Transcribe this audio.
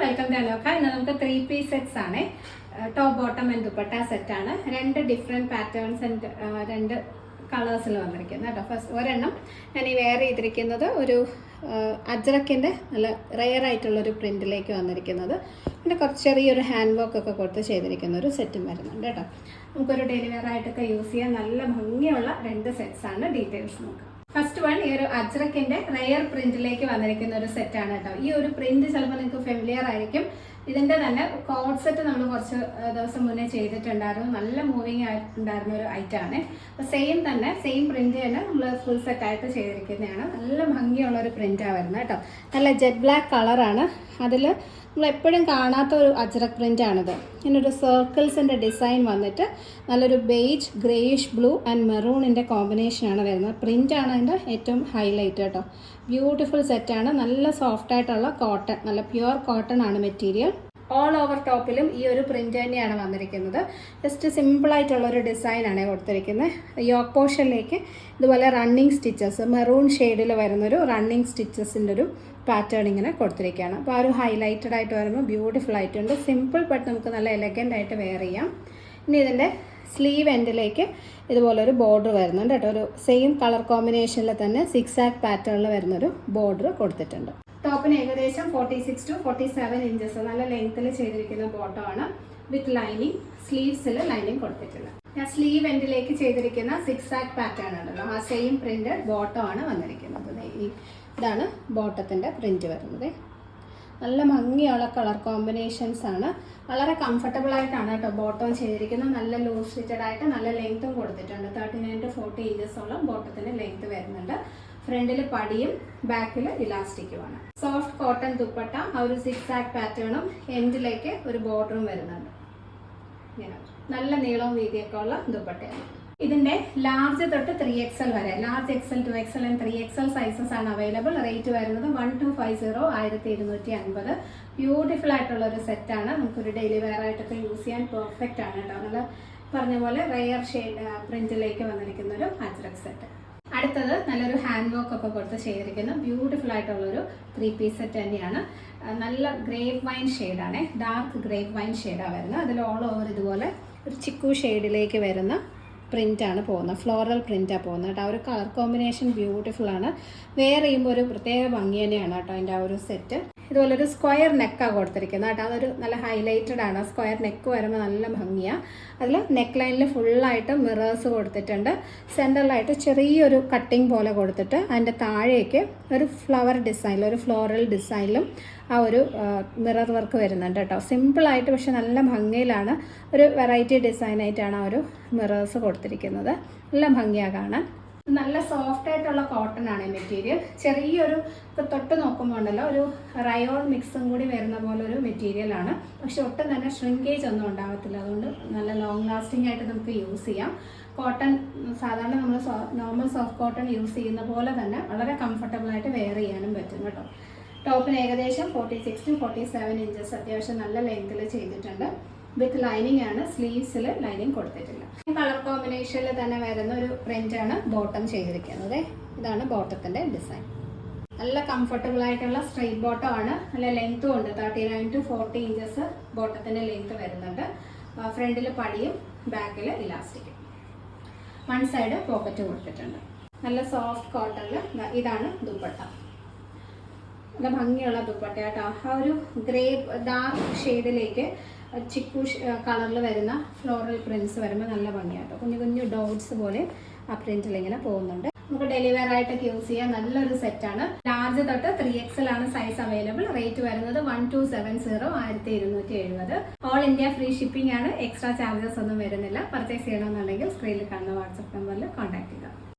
Welcome to അലോക. ഇന്ന് നമുക്ക് 3 piece sets ആണ്. Top bottom and dupatta set ആണ്. 2 ഡിഫറെന്റ് പാറ്റേൺസ് ആൻഡ് 2 കളേഴ്സിൽ വന്നിരിക്കുന്നത് കേട്ടോ. ഫസ്റ്റ് ഒരെണ്ണം ഞാൻ ഈ വെയർ ചെയ്തിരിക്കുന്നത് ഒരു അജ്രക്കിൻ്റെ നല്ല റെയർ ആയിട്ടുള്ളൊരു പ്രിന്റിലേക്ക് വന്നിരിക്കുന്നത്. പിന്നെ കുറച്ച് ചെറിയൊരു ഹാൻഡ് വർക്ക് ഒക്കെ കൊടുത്ത് ചെയ്തിരിക്കുന്ന ഒരു സെറ്റും വരുന്നുണ്ട് കേട്ടോ. നമുക്കൊരു ഡെയിലി വെയർ ആയിട്ടൊക്കെ യൂസ് ചെയ്യാൻ നല്ല ഭംഗിയുള്ള 2 സെറ്റ്സ് ആണ്. ഡീറ്റെയിൽസ് നോക്കാം. ഫസ്റ്റ് വൺ ഈ ഒരു അജ്രക്കിന്റെ റെയർ പ്രിന്റിലേക്ക് വന്നിരിക്കുന്ന ഒരു സെറ്റാണ് കേട്ടോ. ഈ ഒരു പ്രിന്റ് ചിലപ്പോൾ നിങ്ങൾക്ക് ഫെമിലിയർ ആയിരിക്കും. ഇതിന്റെ തന്നെ കോഡ് സെറ്റ് നമ്മൾ കുറച്ച് ദിവസം മുന്നേ ചെയ്തിട്ടുണ്ടായിരുന്നു. നല്ല മൂവിങ് ആയിട്ടുണ്ടായിരുന്ന ഒരു ഐറ്റം ആണ്. അപ്പോൾ സെയിം പ്രിന്റ് തന്നെ നമ്മൾ ഫുൾ സെറ്റ് ആയിട്ട് ചെയ്തിരിക്കുന്നതാണ്. നല്ല ഭംഗിയുള്ള ഒരു പ്രിന്റാണ് വരുന്നത് കേട്ടോ. നല്ല ജെറ്റ് ബ്ലാക്ക് കളറാണ്. അതിൽ നമ്മൾ എപ്പോഴും കാണാത്ത ഒരു അജ്രക് പ്രിൻ്റാണിത്. ഇങ്ങനൊരു സർക്കിൾസിൻ്റെ ഡിസൈൻ വന്നിട്ട് നല്ലൊരു ബേജ് ഗ്രേയിഷ് ബ്ലൂ ആൻഡ് മെറൂണിൻ്റെ കോമ്പിനേഷനാണ് വരുന്നത്. പ്രിൻ്റാണ് അതിൻ്റെ ഏറ്റവും ഹൈലൈറ്റ് കേട്ടോ. ബ്യൂട്ടിഫുൾ സെറ്റാണ്. നല്ല സോഫ്റ്റ് ആയിട്ടുള്ള കോട്ടൺ, നല്ല പ്യുവർ കോട്ടൺ ആണ് മെറ്റീരിയൽ. ഓൾ ഓവർ ടോപ്പിലും ഈ ഒരു പ്രിന്റ് തന്നെയാണ് വന്നിരിക്കുന്നത്. ജസ്റ്റ് സിമ്പിളായിട്ടുള്ളൊരു ഡിസൈനാണ് കൊടുത്തിരിക്കുന്നത്. യോക്ക് പോർഷനിലേക്ക് ഇതുപോലെ റണ്ണിങ് സ്റ്റിച്ചസ്, മെറൂൺ ഷെയ്ഡിൽ വരുന്നൊരു റണ്ണിങ് സ്റ്റിച്ചസിൻ്റെ ഒരു പാറ്റേൺ ഇങ്ങനെ കൊടുത്തിരിക്കുകയാണ്. അപ്പോൾ ആ ഒരു ഹൈലൈറ്റഡ് ആയിട്ട് വരുമ്പോൾ ബ്യൂട്ടിഫുൾ ആയിട്ടുണ്ട്. സിമ്പിൾ ബട്ട് നമുക്ക് നല്ല എലഗൻ്റ് ആയിട്ട് വെയർ ചെയ്യാം. ഇനി ഇതിൻ്റെ സ്ലീവ് എൻഡിലേക്ക് ഇതുപോലൊരു ബോർഡർ വരുന്നുണ്ട് കേട്ടോ. ഒരു സെയിം കളർ കോമ്പിനേഷനിൽ തന്നെ 6 പാറ്റേണിൽ വരുന്നൊരു ബോർഡർ കൊടുത്തിട്ടുണ്ട്. ടോപ്പിന് ഏകദേശം 46 to 47 ഇഞ്ചസ് നല്ല ലെങ്ത്തിൽ ചെയ്തിരിക്കുന്ന ബോട്ടം ആണ്. വിത്ത് ലൈനിങ്, സ്ലീവ്സിൽ ലൈനിങ് കൊടുത്തിട്ടില്ല. ഞാൻ സ്ലീവ് എൻഡിലേക്ക് ചെയ്തിരിക്കുന്ന 6 പാറ്റേൺ ഉണ്ടല്ലോ, ആ സെയിം പ്രിന്റ് ബോട്ടം ആണ് വന്നിരിക്കുന്നത്. ഇതാണ് ബോട്ടത്തിൻ്റെ പ്രിന്റ് വരുന്നത്. നല്ല ഭംഗിയുള്ള കളർ കോമ്പിനേഷൻസ് ആണ്. വളരെ കംഫർട്ടബിൾ ആയിട്ടാണ് കേട്ടോ ബോട്ടം ചെയ്തിരിക്കുന്നത്. നല്ല ലൂസ് ഫിറ്റഡ് ആയിട്ട് നല്ല ലെങ്ത്തും കൊടുത്തിട്ടുണ്ട്. 39 to 40 ഇഞ്ചസോളം ബോട്ടത്തിൻ്റെ ലെങ്ത്ത് വരുന്നുണ്ട്. ഫ്രണ്ടിൽ പടിയും ബാക്കിൽ ഇലാസ്റ്റിക്കുമാണ്. സോഫ്റ്റ് കോട്ടൺ ദുപ്പട്ട, ആ ഒരു 6 പാറ്റേണും എൻഡിലേക്ക് ഒരു ബോർഡറും വരുന്നുണ്ട്. ഇങ്ങനെ നല്ല നീളവും വീതിയൊക്കെ ഉള്ള ദുപ്പട്ടയാണ്. ഇതിന്റെ ലാർജ് തൊട്ട് 3XL വരെ, large XL, 2XL and 3XL sizes ആണ് അവൈലബിൾ. റേറ്റ് വരുന്നത് 1250, 1250. ബ്യൂട്ടിഫുൾ ആയിട്ടുള്ള ഒരു സെറ്റാണ്. നമുക്കൊരു ഡെയിലി വെയർ ആയിട്ടൊക്കെ യൂസ് ചെയ്യാൻ പെർഫെക്റ്റ് ആണ് കേട്ടോ. നല്ല പറഞ്ഞ പോലെ റെയർ ഷെയ്ഡ് പ്രിന്റിലേക്ക് വന്നിരിക്കുന്ന ഒരു അജ്രക് സെറ്റ്. അടുത്തത് നല്ലൊരു ഹാൻഡ് വർക്ക് ഒക്കെ കൊടുത്ത് ചെയ്തിരിക്കുന്ന ബ്യൂട്ടിഫുൾ ആയിട്ടുള്ളൊരു 3 പീസ് സെറ്റ് തന്നെയാണ്. നല്ല ഗ്രേപ്പ് വൈൻ ഷെയ്ഡാണ്, ഡാർക്ക് ഗ്രേപ്പ് വൈൻ ഷെയ്ഡാണ് വരുന്നത്. അതിൽ ഓൾ ഓവർ ഇതുപോലെ ഒരു ചിക്കു ഷെയ്ഡിലേക്ക് വരുന്ന പ്രിൻ്റാണ് പോകുന്നത്. ഫ്ലോറൽ പ്രിൻ്റാണ് പോകുന്നത് കേട്ടോ. ആ ഒരു കളർ കോമ്പിനേഷൻ ബ്യൂട്ടിഫുൾ ആണ്. വെയർ ചെയ്യുമ്പോൾ ഒരു പ്രത്യേക ഭംഗി തന്നെയാണ് കേട്ടോ അതിൻ്റെ ആ ഒരു സെറ്റ്. ഇതുപോലെ ഒരു സ്ക്വയർ നെക്കാണ് കൊടുത്തിരിക്കുന്നത് കേട്ടോ. അതൊരു നല്ല ഹൈലൈറ്റഡ് ആണ്. സ്ക്വയർ നെക്ക് വരുമ്പോൾ നല്ല ഭംഗിയാണ്. അതിൽ നെക്ക് ലൈനിൽ ഫുള്ളായിട്ട് മിറേഴ്സ് കൊടുത്തിട്ടുണ്ട്. സെൻറ്ററിലായിട്ട് ചെറിയൊരു കട്ടിങ് പോലെ കൊടുത്തിട്ട് അതിൻ്റെ താഴേക്ക് ഒരു ഫ്ലവർ ഡിസൈനിൽ, ഒരു ഫ്ലോറൽ ഡിസൈനിലും ആ ഒരു മിറർ വർക്ക് വരുന്നുണ്ട് കേട്ടോ. സിമ്പിളായിട്ട് പക്ഷെ നല്ല ഭംഗിയിലാണ്. ഒരു വെറൈറ്റി ഡിസൈനായിട്ടാണ് ആ ഒരു മിറേഴ്സ് കൊടുത്തിരിക്കുന്നത്. നല്ല ഭംഗിയാണ് കാണാൻ. നല്ല സോഫ്റ്റ് ആയിട്ടുള്ള കോട്ടൺ ആണ് മെറ്റീരിയൽ. ചെറിയൊരു തൊട്ട് നോക്കുമ്പോൾ ഉണ്ടല്ലോ ഒരു റയോൺ മിക്സും കൂടി വരുന്ന പോലെ ഒരു മെറ്റീരിയൽ ആണ്. പക്ഷെ ഒട്ടും തന്നെ ഷ്രിങ്കേജ് ഒന്നും ഉണ്ടാകത്തില്ല. അതുകൊണ്ട് നല്ല ലോങ് ലാസ്റ്റിംഗ് ആയിട്ട് നമുക്ക് യൂസ് ചെയ്യാം. കോട്ടൺ സാധാരണ നമ്മൾ നോർമൽ സോഫ്റ്റ് കോട്ടൺ യൂസ് ചെയ്യുന്ന പോലെ തന്നെ വളരെ കംഫർട്ടബിൾ ആയിട്ട് വെയർ ചെയ്യാനും പറ്റും കേട്ടോ. ടോപ്പിന് ഏകദേശം 46 to 47 ഇഞ്ചസ് അത്യാവശ്യം നല്ല ലെങ്ത്തിൽ ചെയ്തിട്ടുണ്ട്. വിത്ത് ലൈനിങ് ആണ്. സ്ലീവ്സിൽ ലൈനിങ് കൊടുത്തിട്ടില്ല. കളർ കോമ്പിനേഷനിൽ തന്നെ വരുന്ന ഒരു പ്രിന്റാണ് ബോട്ടം ചെയ്തിരിക്കുന്നത്. ഇതാണ് ബോട്ടത്തിന്റെ ഡിസൈൻ. നല്ല കംഫർട്ടബിൾ ആയിട്ടുള്ള സ്ട്രെയിറ്റ് ബോട്ടം ആണ്. നല്ല ലെങ്ത്തും ഉണ്ട്. 39 to 40 ഇഞ്ചസ് ബോട്ടത്തിന്റെ ലെങ്ത്ത് വരുന്നുണ്ട്. ഫ്രണ്ടിൽ പടിയും ബാക്കിൽ ഇലാസ്റ്റിക്കും. വൺ സൈഡ് പോക്കറ്റ് കൊടുത്തിട്ടുണ്ട്. നല്ല സോഫ്റ്റ് കോട്ടണിൽ ഇതാണ് ദുപ്പട്ട. നല്ല ഭംഗിയുള്ള ദുപ്പട്ട കേട്ടോ. ആ ഒരു ഗ്രേ ഡാർക്ക് ഷെയ്ഡിലേക്ക് ചിക്കു കളറിൽ വരുന്ന ഫ്ലോറൽ പ്രിന്റ്സ് വരുമ്പോൾ നല്ല ഭംഗിയാട്ടോ. കുഞ്ഞു കുഞ്ഞു ഡോട്ട്സ് പോലെ ആ പ്രിന്റിൽ ഇങ്ങനെ പോകുന്നുണ്ട്. നമുക്ക് ഡെയിലി വെയർ ആയിട്ടൊക്കെ യൂസ് ചെയ്യാൻ നല്ലൊരു സെറ്റാണ്. ലാർജ് തൊട്ട് 3XL ആണ് സൈസ് അവൈലബിൾ. റേറ്റ് വരുന്നത് 1270, 1270. ഓൾ ഇന്ത്യ ഫ്രീ ഷിപ്പിംഗ് ആണ്. എക്സ്ട്രാ ചാർജസ് ഒന്നും വരുന്നില്ല. പർച്ചേസ് ചെയ്യണമെന്നുണ്ടെങ്കിൽ സ്ക്രീനിൽ കാണുന്ന വാട്സപ്പ് നമ്പറിൽ കോൺടാക്ട് ചെയ്യുക.